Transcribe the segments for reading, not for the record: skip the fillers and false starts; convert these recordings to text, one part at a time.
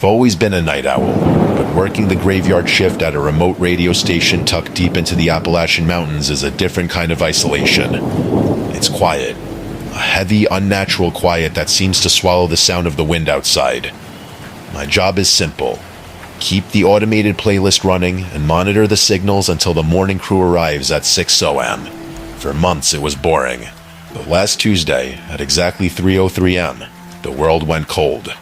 I've always been a night owl, but working the graveyard shift at a remote radio station tucked deep into the Appalachian Mountains is a different kind of isolation. It's quiet. A heavy, unnatural quiet that seems to swallow the sound of the wind outside. My job is simple. Keep the automated playlist running and monitor the signals until the morning crew arrives at 6 a.m. For months it was boring. But last Tuesday, at exactly 3:03 a.m., the world went cold.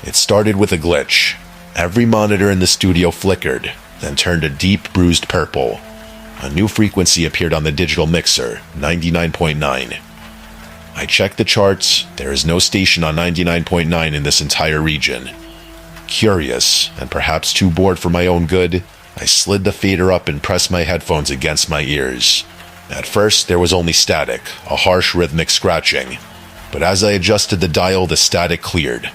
It started with a glitch. Every monitor in the studio flickered, then turned a deep, bruised purple. A new frequency appeared on the digital mixer, 99.9. I checked the charts. There is no station on 99.9 in this entire region. Curious, and perhaps too bored for my own good, I slid the fader up and pressed my headphones against my ears. At first, there was only static, a harsh rhythmic scratching. But as I adjusted the dial, the static cleared.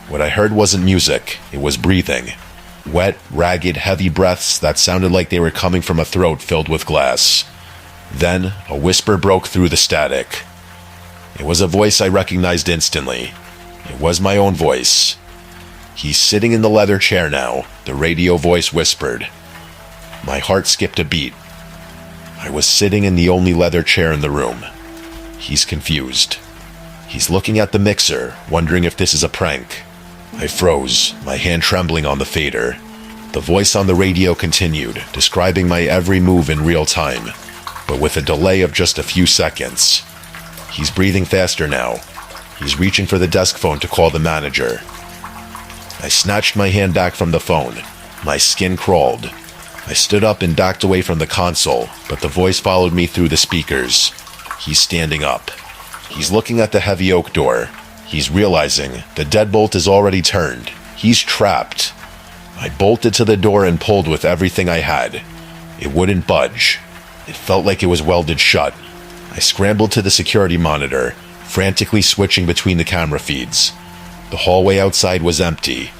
What I heard wasn't music, it was breathing. Wet, ragged, heavy breaths that sounded like they were coming from a throat filled with glass. Then, a whisper broke through the static. It was a voice I recognized instantly. It was my own voice. "He's sitting in the leather chair now," the radio voice whispered. My heart skipped a beat. I was sitting in the only leather chair in the room. He's confused. He's looking at the mixer, wondering if this is a prank. I froze, my hand trembling on the fader. The voice on the radio continued, describing my every move in real time, but with a delay of just a few seconds. He's breathing faster now. He's reaching for the desk phone to call the manager. I snatched my hand back from the phone. My skin crawled. I stood up and backed away from the console, but the voice followed me through the speakers. He's standing up. He's looking at the heavy oak door. He's realizing the deadbolt is already turned. He's trapped. I bolted to the door and pulled with everything I had. It wouldn't budge. It felt like it was welded shut. I scrambled to the security monitor, frantically switching between the camera feeds. The hallway outside was empty.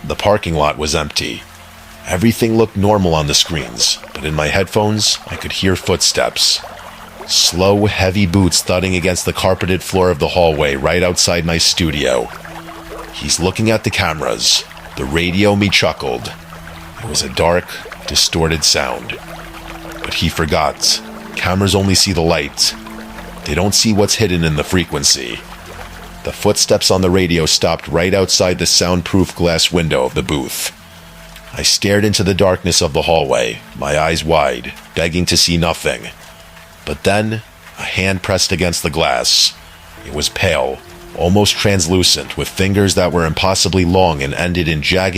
The parking lot was empty. Everything looked normal on the screens, but in my headphones, I could hear footsteps. Slow, heavy boots thudding against the carpeted floor of the hallway right outside my studio. He's looking at the cameras. The radio me chuckled. It was a dark, distorted sound. But he forgot. Cameras only see the light. They don't see what's hidden in the frequency. The footsteps on the radio stopped right outside the soundproof glass window of the booth. I stared into the darkness of the hallway, my eyes wide, begging to see nothing. But then, a hand pressed against the glass. It was pale, almost translucent, with fingers that were impossibly long and ended in jagged